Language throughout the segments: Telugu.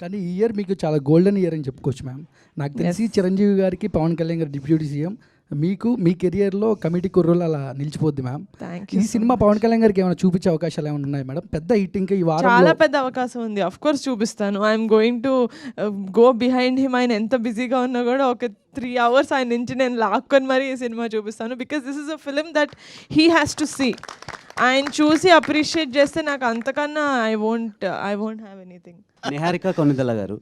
కానీ ఈ ఇయర్ మీకు చాలా గోల్డెన్ ఇయర్ అని చెప్పుకోవచ్చు మ్యామ్. నాకు తెలిసి చిరంజీవి గారికి, పవన్ కళ్యాణ్ గారు డిప్యూటీ సీఎం, మీకు మీ కెరియర్లో కమిటీ కుర్రోలు అలా నిలిచిపోద్ది మ్యామ్. ఈ సినిమా పవన్ కళ్యాణ్ గారికి ఏమైనా చూపించే అవకాశాలు ఏమైనా ఉన్నాయి మేడం? పెద్ద హిట్ ఇంకా ఈ వారం చాలా పెద్ద అవకాశం ఉంది. అఫ్ కోర్స్ చూపిస్తాను. I'm going to go behind him. ఆయన ఎంత బిజీగా ఉన్నా కూడా ఒక 3 hours ఆయన నుంచి నేను లాక్కొని మరీ ఈ సినిమా చూపిస్తాను. Because this is a film that he has to see. ఆయన చూసి అప్రిషియేట్ చేస్తే నాకు అంతకన్నా I won't have anything. Niharika Konidela గారు,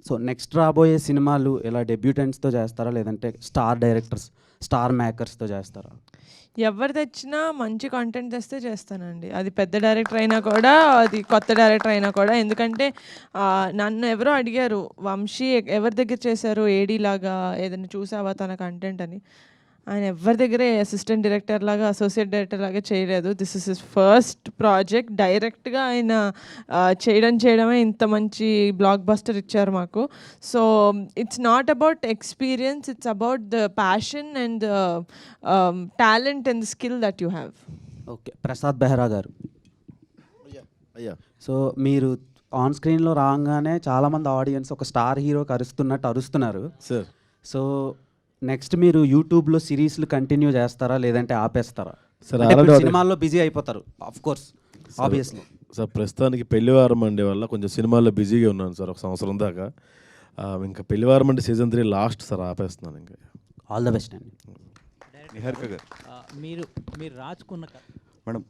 సో నెక్స్ట్ రాబోయే సినిమాలు ఎలా డెబ్యూటెంట్స్తో చేస్తారా, లేదంటే స్టార్ డైరెక్టర్స్, స్టార్ మేకర్స్తో చేస్తారా? ఎవరు తెచ్చినా మంచి కంటెంట్ తెస్తే చేస్తానండి. అది పెద్ద డైరెక్టర్ అయినా కూడా, అది కొత్త డైరెక్టర్ అయినా కూడా. ఎందుకంటే నన్ను ఎవరో అడిగారు, వంశీ ఎవరి దగ్గర చేశారు ఏడీ లాగా ఏదైనా చూసావా తన కంటెంట్ అని. ఆయన ఎవరి దగ్గరే అసిస్టెంట్ డైరెక్టర్ లాగా, అసోసియేట్ డైరెక్టర్ లాగా చేయలేదు. This is his first project. డైరెక్ట్గా ఆయన చేయడమే ఇంత మంచి బ్లాక్ బస్టర్ ఇచ్చారు మాకు. So it's not about experience, it's about the passion and the talent and the skill that you have. Okay, Prasad Behra గారు, సో మీరు ఆన్ స్క్రీన్లో రాగానే చాలామంది ఆడియన్స్ ఒక స్టార్ హీరోకి అరుస్తున్నారు సార్. సో నెక్స్ట్ మీరు యూట్యూబ్లో సిరీస్లు కంటిన్యూ చేస్తారా, లేదంటే ఆపేస్తారా? సార్ సినిమాల్లో బిజీ అయిపోతారు ఆఫ్ కోర్స్, ఆబ్వియస్లీ. సార్ ప్రస్తుతానికి పెళ్లివారం మండే వల్ల కొంచెం సినిమాల్లో బిజీగా ఉన్నాను సార్ ఒక సంవత్సరం దాకా. ఇంకా పెళ్లివారం అంటే సీజన్ 3 లాస్ట్ సార్, ఆపేస్తున్నాను. ఇంకా ఆల్ ద బెస్ట్ అండి. నిహారిక గారు, మీరు రాసుకున్న మేడం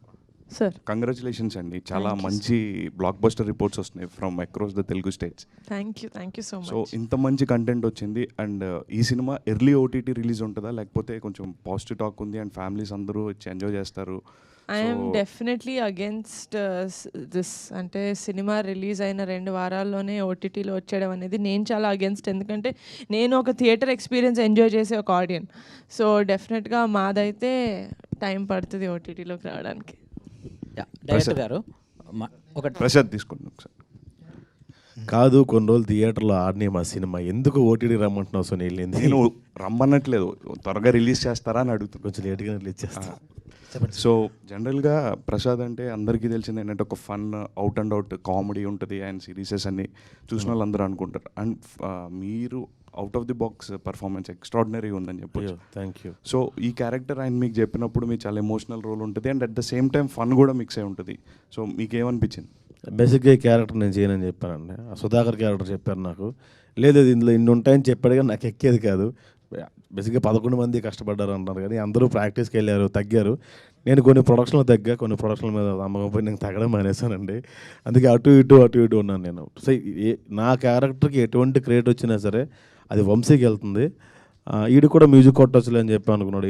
సార్ కంగ్రాచులేషన్స్ అండి. చాలా మంచి బ్లాక్ బస్టర్ రిపోర్ట్స్ వస్తున్నాయి from across the Telugu states. Thank you so much. So ఇంత మంచి కంటెంట్ వచ్చింది. అండ్ ఈ సినిమా ఎర్లీ ఓటీటీ రిలీజ్ ఉంటుందా, లేకపోతే కొంచెం పాజిటివ్ టాక్ ఉంది అండ్ ఫ్యామిలీస్ అందరూ వచ్చి ఎంజాయ్ చేస్తారు? I'm definitely against this. అంటే సినిమా రిలీజ్ అయిన 2 వారాల్లోనే ఓటీటీలో వచ్చేయడం అనేది నేను చాలా అగేన్స్ట్. ఎందుకంటే నేను ఒక థియేటర్ ఎక్స్పీరియన్స్ ఎంజాయ్ చేసే ఒక ఆడియన్స్. సో డెఫినెట్గా మాదైతే టైం పడుతుంది ఓటీటీలోకి రావడానికి. డైరెక్టర్ గారు ఒక ప్రసాద్ తీసుకోండి ఒకసారి. కాదు, కొన్ని రోజులు థియేటర్లో ఆడినే మా సినిమా ఎందుకు ఓటీటీ రమ్మంటున్నావు? సో నేను రమ్మన్నట్లేదు, త్వరగా రిలీజ్ చేస్తారా అని అడుగుతాను. కొంచెం లేట్గా రిలీజ్ చేస్తాను. సో జనరల్గా ప్రసాద్ అంటే అందరికీ తెలిసింది ఏంటంటే ఒక fun, out and out comedy ఉంటుంది. అండ్ సిరీసెస్ అన్ని చూసిన వాళ్ళు అందరూ అనుకుంటారు. అండ్ మీరు out of the box performance extraordinary ఉందని చెప్పొచ్చు. Thank you. సో ఈ క్యారెక్టర్ ఆయన మీకు చెప్పినప్పుడు మీకు చాలా ఎమోషనల్ రోల్ ఉంటుంది and at the same time fun కూడా మిక్స్ అయి ఉంటుంది. సో మీకు ఏమనిపించింది? బేసిక్గా ఈ క్యారెక్టర్ నేను చేయనని చెప్పానండి. సుధాకర్ క్యారెక్టర్ చెప్పారు నాకు. లేదు ఇందులో ఇన్ని ఉంటాయని చెప్పాడు, కానీ నాకు ఎక్కేది కాదు. బేసిక్గా 11 మంది కష్టపడ్డారు అంటారు, కానీ అందరూ ప్రాక్టీస్కి వెళ్ళారు, తగ్గారు. నేను కొన్ని ప్రొడక్షన్లు తగ్గా, కొన్ని ప్రొడక్షన్ల మీద నమ్మకం పోయి నేను తగ్గడం మానేసానండి. అందుకే అటు ఇటు ఉన్నాను నేను. సో నా క్యారెక్టర్కి ఎటువంటి క్రియేట్ వచ్చినా సరే అది వంశీకి వెళ్తుంది. వీడు కూడా మ్యూజిక్ కొట్టొచ్చులే అని చెప్పి అనుకున్నాడు.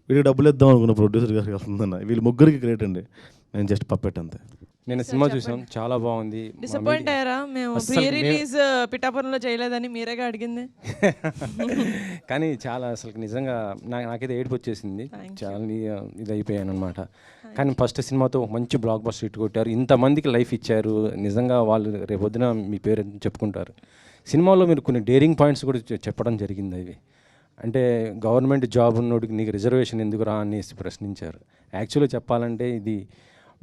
వీడికి డబ్బులు ఇద్దాం అనుకున్న ప్రొడ్యూసర్ గారికి వెళ్తుందన్న. వీళ్ళు ముగ్గురికి క్రియేట్ అండి, నేను జస్ట్ పప్పెట్ అంతే. నేను సినిమా చూసాం, చాలా బాగుంది. డిసప్పాయింట్ అయ్యారా? మేము ప్రీ రిలీజ్ పిఠాపురంలో చేయలేదని మీరేగా అడిగింది. కానీ చాలా అసలు నిజంగా నాకైతే ఏడుపు వచ్చేసింది. చాలా ఇది అయిపోయాను అనమాట. కానీ ఫస్ట్ సినిమాతో మంచి బ్లాక్ బస్టర్ హిట్ కొట్టారు, ఇంతమందికి లైఫ్ ఇచ్చారు. నిజంగా వాళ్ళు రేపొద్దున మీ పేరు చెప్పుకుంటారు. సినిమాలో మీరు కొన్ని డేరింగ్ పాయింట్స్ కూడా చెప్పడం జరిగింది. అవి అంటే గవర్నమెంట్ జాబ్ ఉన్నోడికి నీకు రిజర్వేషన్ ఎందుకు రా అనేసి ప్రశ్నించారు. యాక్చువల్గా చెప్పాలంటే ఇది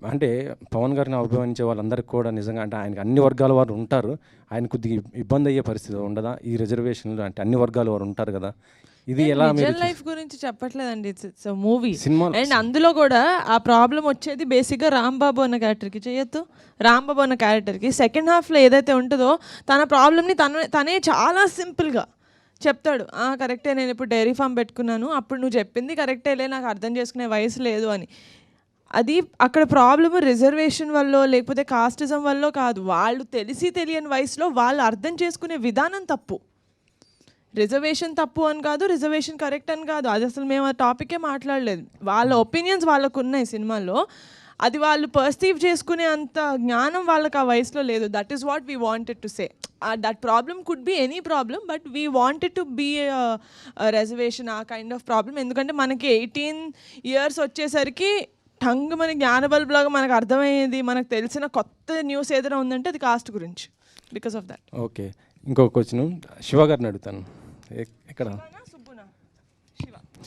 అంటే పవన్ గారిని అభిమానించే వాళ్ళందరికీ కూడా నిజంగా అంటే ఆయనకి అన్ని వర్గాల వారు ఉంటారు. ఆయన కొద్దిగా ఇబ్బంది అయ్యే పరిస్థితి ఉండదా ఈ రిజర్వేషన్లు? అంటే అన్ని వర్గాల వారు ఉంటారు కదా. ఇది ఎలా లైఫ్ గురించి చెప్పట్లేదండి, ఇట్స్ మూవీ. అండ్ అందులో కూడా ఆ ప్రాబ్లం వచ్చేది బేసిక్గా రాంబాబు అన్న క్యారెక్టర్కి చేయొద్దు. రాంబాబు అన్న క్యారెక్టర్కి సెకండ్ హాఫ్లో ఏదైతే ఉంటుందో తన ప్రాబ్లమ్ని తనే చాలా సింపుల్గా చెప్తాడు. కరెక్టే, నేను ఇప్పుడు డైరీ ఫామ్ పెట్టుకున్నాను, అప్పుడు నువ్వు చెప్పింది కరెక్టేలే, నాకు అర్థం చేసుకునే వయసు లేదు అని. అది అక్కడ ప్రాబ్లము రిజర్వేషన్ వల్ల లేకపోతే కాస్టిజం వల్ల కాదు. వాళ్ళు తెలియని వయసులో వాళ్ళు అర్థం చేసుకునే విధానం తప్పు. రిజర్వేషన్ తప్పు అని కాదు, రిజర్వేషన్ కరెక్ట్ అని కాదు. అది అసలు మేము ఆ టాపికే మాట్లాడలేదు. వాళ్ళ ఒపీనియన్స్ వాళ్ళకు ఉన్నాయి సినిమాలో. అది వాళ్ళు పర్సీవ్ చేసుకునే అంత జ్ఞానం వాళ్ళకి ఆ వయసులో లేదు. That is what we wanted to say. That problem could be any problem, but we wanted to be reservation, ఆ కైండ్ ఆఫ్ ప్రాబ్లమ్. ఎందుకంటే మనకి 18 years వచ్చేసరికి టంగ్ మన జ్ఞానబల్బులాగా మనకు అర్థమయ్యేది, మనకు తెలిసిన కొత్త న్యూస్ ఏదైనా ఉందంటే అది కాస్ట్ గురించి. Because of that. ఓకే, ఇంకొక క్వశ్చన్ శివ గారిని అడుగుతాను. ఎక్కడ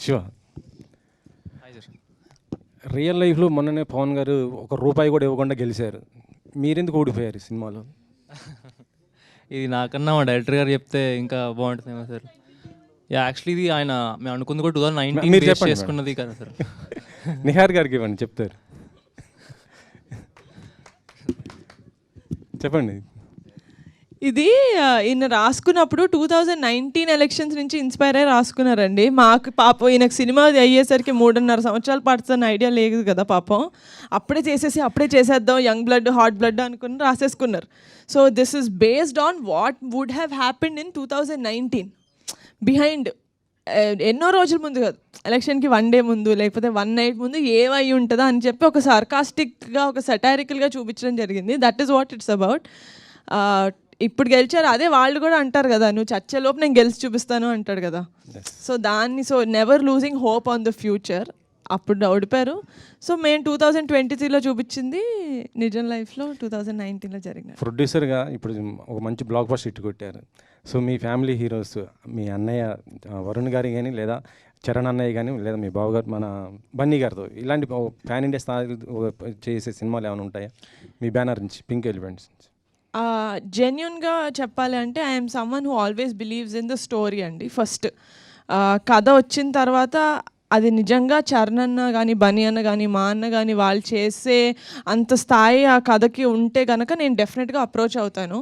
శివ, రియల్ లైఫ్లో మొన్ననే పవన్ గారు ₹1 కూడా ఇవ్వకుండా గెలిచారు. మీరెందుకు ఓడిపోయారు సినిమాలో? ఇది నాకన్నా మా డైరెక్టర్ గారు చెప్తే ఇంకా బాగుంటుందేమో సార్. యాక్చువల్లీ ఇది ఆయన మేము అనుకుంది కూడా 2019 మీరు బేస్ చెప్పండి చేసుకున్నది కదా సార్. నిహార్ గారికి ఇవ్వండి, చెప్తారు. చెప్పండి. ఇది ఈయన రాసుకున్నప్పుడు 2019 ఎలక్షన్స్ నుంచి ఇన్స్పైర్ అయ్యి రాసుకున్నారండి. మాకు పాపం ఈయనకు సినిమా అయ్యేసరికి 3.5 సంవత్సరాలు పడుతున్న ఐడియా లేదు కదా పాపం. అప్పుడే చేసేద్దాం యంగ్ బ్లడ్ హాట్ బ్లడ్ అనుకుని రాసేసుకున్నారు. So this is based on what would have happened in 2019 behind ఎన్నో రోజుల ముందు కాదు, ఎలక్షన్కి 1 డే ముందు లేకపోతే 1 నైట్ ముందు ఏమై ఉంటుందా అని చెప్పి ఒక సార్కాస్టిక్గా ఒక సటారికల్గా చూపించడం జరిగింది. That is what it's about. ఇప్పుడు గెలిచారు, అదే వాళ్ళు కూడా అంటారు కదా, నువ్వు చచ్చేలోపు నేను గెలిచి చూపిస్తాను అంటాడు కదా. So never losing hope on the future. అప్పుడు ఓడిపారు. సో మేము 2023లో చూపించింది నిజం లైఫ్లో 2019లో జరిగిన. ప్రొడ్యూసర్గా ఇప్పుడు ఒక మంచి బ్లాక్ బస్టర్ హిట్ కొట్టారు. సో మీ ఫ్యామిలీ హీరోస్, మీ అన్నయ్య వరుణ్ గారి కానీ, లేదా చరణ్ అన్నయ్య కానీ, లేదా మీ బావగారు మన బన్నీ గారితో ఇలాంటి ప్యాన్ ఇండియా స్థాయి చేసే సినిమాలు ఏమైనా ఉంటాయా మీ బ్యానర్ నుంచి, పింక్ ఎలిఫెంట్స్ నుంచి? జెన్యున్గా చెప్పాలి అంటే I'm someone who always believes in the story అండి. ఫస్ట్ కథ వచ్చిన తర్వాత అది నిజంగా చరణ్ అన్న కానీ బన్నీ అన్న కానీ మా అన్న కానీ వాళ్ళు చేసే అంత స్థాయి ఆ కథకి ఉంటే కనుక నేను డెఫినెట్గా అప్రోచ్ అవుతాను.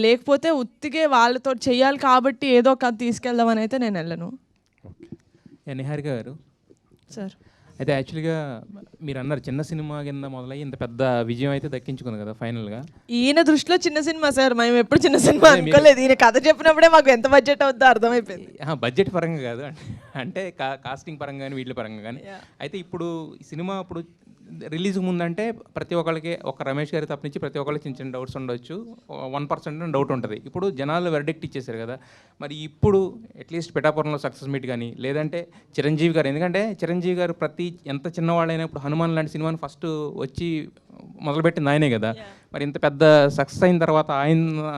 లేకపోతే ఉత్తిగే వాళ్ళతో చెయ్యాలి కాబట్టి ఏదో కథ తీసుకెళ్దామని అయితే నేను వెళ్ళను. నిహారిక గారు సార్, అయితే యాక్చువల్గా మీరు అన్నారు చిన్న సినిమా కింద మొదలయ్యి ఇంత పెద్ద విజయం అయితే దక్కించుకుంది కదా ఫైనల్గా. ఈయన దృష్టిలో చిన్న సినిమా సార్, మేము ఎప్పుడు చిన్న సినిమా అనుకోలేదు. ఈయన కథ చెప్పినప్పుడే మాకు ఎంత బడ్జెట్ అవుతుందో అర్థమైపోయింది. బడ్జెట్ పరంగా కాదు, అంటే కాస్టింగ్ పరంగా కానీ వీటి పరంగా కానీ. అయితే ఇప్పుడు ఈ సినిమా ఇప్పుడు రిలీజ్ ముందంటే ప్రతి ఒక్కరికి, ఒక రమేష్ గారి తప్పనించి ప్రతి ఒక్కరికి చిన్న చిన్న డౌట్స్ ఉండొచ్చు, 1% డౌట్ ఉంటుంది. ఇప్పుడు జనాలు వెర్డిక్ట్ ఇచ్చేసారు కదా, మరి ఇప్పుడు అట్లీస్ట్ పిఠాపురంలో సక్సెస్ మీట్ కానీ, లేదంటే చిరంజీవి గారు, ఎందుకంటే చిరంజీవి గారు ఎంత చిన్నవాళ్ళైనా ఇప్పుడు హనుమాన్ లాంటి సినిమాని ఫస్ట్ వచ్చి మొదలుపెట్టింది ఆయనే కదా. మరి ఇంత పెద్ద సక్సెస్ అయిన తర్వాత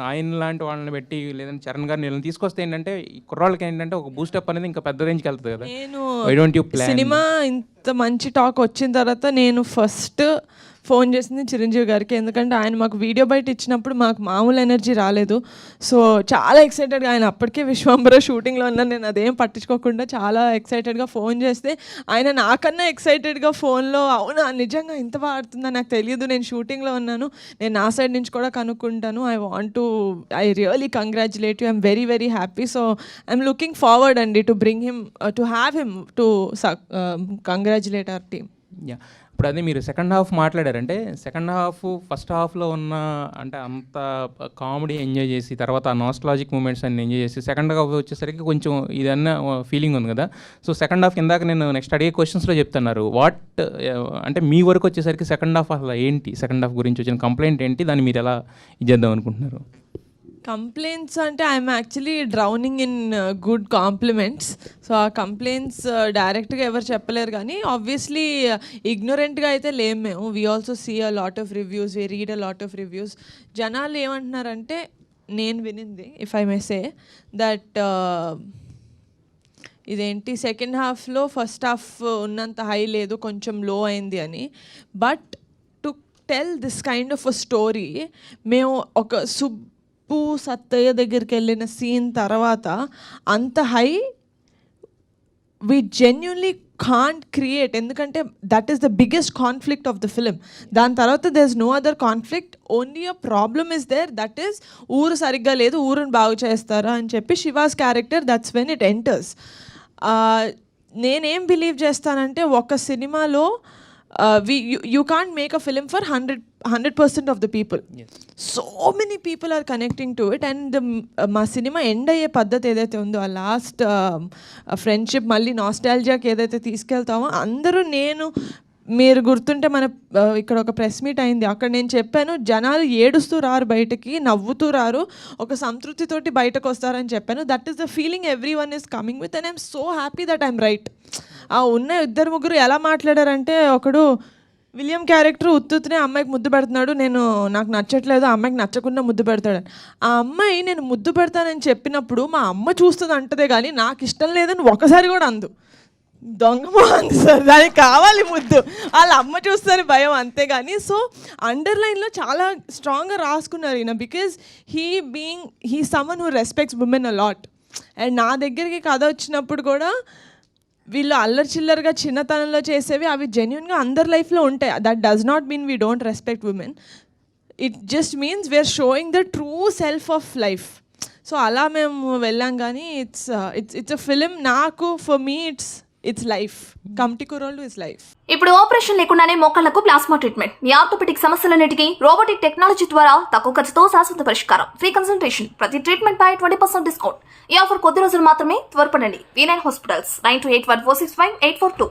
ఆయన లాంటి వాళ్ళని పెట్టి, లేదంటే చరణ్ గారిని వీళ్ళని తీసుకొస్తే ఏంటంటే ఈ కుర్రాళ్ళకి ఏంటంటే ఒక బూస్టప్ అనేది ఇంకా పెద్ద రేంజ్కి వెళ్తుంది కదా. నేను సినిమా ఇంత మంచి టాక్ వచ్చిన తర్వాత నేను ఫస్ట్ ఫోన్ చేసింది చిరంజీవి గారికి. ఎందుకంటే ఆయన మాకు వీడియో బయట ఇచ్చినప్పుడు మాకు మామూలు ఎనర్జీ రాలేదు. సో చాలా ఎక్సైటెడ్గా, ఆయన అప్పటికే విశ్వంబర షూటింగ్లో ఉన్నాను, నేను అదేం పట్టించుకోకుండా చాలా ఎక్సైటెడ్గా ఫోన్ చేస్తే ఆయన నాకన్నా ఎక్సైటెడ్గా ఫోన్లో అవునా నిజంగా ఇంత బాగా ఆడుతుందా నాకు తెలియదు, నేను షూటింగ్లో ఉన్నాను, నేను నా సైడ్ నుంచి కూడా కనుక్కుంటాను, I really congratulate you, I'm very very happy. So I'm looking forward అండి to bring him, to have him, to congratulate our team. ఇప్పుడు అదే మీరు సెకండ్ హాఫ్ మాట్లాడారంటే, సెకండ్ హాఫ్ ఫస్ట్ హాఫ్లో ఉన్న అంటే అంత కామెడీ ఎంజాయ్ చేసి, తర్వాత ఆ నాస్టాలజిక్ మూమెంట్స్ అన్ని ఎంజాయ్ చేసి, సెకండ్ హాఫ్ వచ్చేసరికి కొంచెం ఇదన్న ఫీలింగ్ ఉంది కదా. సో సెకండ్ హాఫ్ కిందాక నేను నెక్స్ట్ అడిగే క్వశ్చన్స్లో చెప్తున్నారు, అంటే మీ వరకు వచ్చేసరికి సెకండ్ హాఫ్ అసలు ఏంటి, సెకండ్ హాఫ్ గురించి వచ్చిన కంప్లైంట్ ఏంటి, దాన్ని మీరు ఎలా ఇచ్చేద్దాం అనుకుంటున్నారు? కంప్లైంట్స్ అంటే I'm actually drowning in good compliments. So ఆ కంప్లైంట్స్ డైరెక్ట్గా ఎవరు చెప్పలేరు, కానీ ఆబ్వియస్లీ ఇగ్నోరెంట్గా అయితే లేం మేము. We also see a lot of reviews, we read a lot of reviews. జనాలు ఏమంటున్నారంటే, నేను వినింది if I may say that ఇదేంటి సెకండ్ హాఫ్లో ఫస్ట్ హాఫ్ ఉన్నంత హై లేదు, కొంచెం లో అయింది అని. But to tell this kind of a story, మేము ఒక సత్తయ్య దగ్గరికి వెళ్ళిన సీన్ తర్వాత అంత high we genuinely can't create, ఎందుకంటే that is the biggest conflict of the film. దాని తర్వాత there's no other conflict, only a problem is there, that is ఊరు సరిగ్గా లేదు, ఊరుని బాగు చేస్తారా అని చెప్పి she was character, that's when it enters. నేనేం బిలీవ్ చేస్తానంటే, ఒక సినిమాలో you can't make a film for 100% of the people. Yes. So many people are connecting to it, and మా సినిమా ఎండ్ అయ్యే పద్ధతి ఏదైతే ఉందో, ఆ లాస్ట్ ఫ్రెండ్షిప్ మళ్ళీ నాస్టాల్జియాకి ఏదైతే తీసుకెళ్తామో, అందరూ మీరు గుర్తుంటే మన ఇక్కడ ఒక ప్రెస్ మీట్ అయింది, అక్కడ నేను చెప్పాను జనాలు ఏడుస్తూ రారు బయటకి, నవ్వుతూ రారు, ఒక సంతృప్తితోటి బయటకు వస్తారని చెప్పాను. That is the feeling every one is coming with, and I'm so happy that I'm right. ఆ ఉన్న 2-3 ఎలా మాట్లాడారంటే, ఒకడు విలియం క్యారెక్టర్ ఉత్తునే అమ్మాయికి ముద్దు పెడుతున్నాడు, నాకు నచ్చట్లేదు, ఆ అమ్మాయికి నచ్చకుండా ముద్దు పెడతాడని. ఆ అమ్మాయి నేను ముద్దు పెడతానని చెప్పినప్పుడు మా అమ్మ చూస్తుంది అంటదే కానీ నాకు ఇష్టం లేదని ఒకసారి కూడా అందు. దొంగ మొహంది సార్, దానికి కావాలి ముద్దు, వాళ్ళ అమ్మ చూస్తారు భయం అంతేగాని. సో అండర్లైన్లో చాలా స్ట్రాంగ్గా రాసుకున్నారు ఈయన, because he someone who respects women a lot. And నా దగ్గరికి కథ వచ్చినప్పుడు కూడా వీళ్ళు అల్లరి చిల్లరగా చిన్నతనంలో చేసేవి అవి జెన్యున్గా అందరి లైఫ్లో ఉంటాయి. That does not mean we don't respect women, it just means we are showing the true self of life. So అలా మేము వెళ్ళాం కానీ ఇట్స్ అ ఫిలిం. నాకు for me it's life. Committee కుర్రోళ్ళు ఇట్స్ లైఫ్. ఇప్పుడు ఆపరేషన్ లేకుండానే మోకాళ్లకు ప్లాస్మా ట్రీట్మెంట్, మీ ఆర్థోపెడిక్ సమస్యలన్నిటికీ రోబోటిక్ టెక్నాలజీ ద్వారా తక్కువ ఖర్చుతో శాశ్వత పరిష్కారం. ఫ్రీ కన్సల్టేషన్, ప్రతి ట్రీట్మెంట్ పై 20% డిస్కౌంట్. ఈ ఆఫర్ కొద్ది రోజులు మాత్రమే, త్వరపడండి. V9 hospitals 9281465842.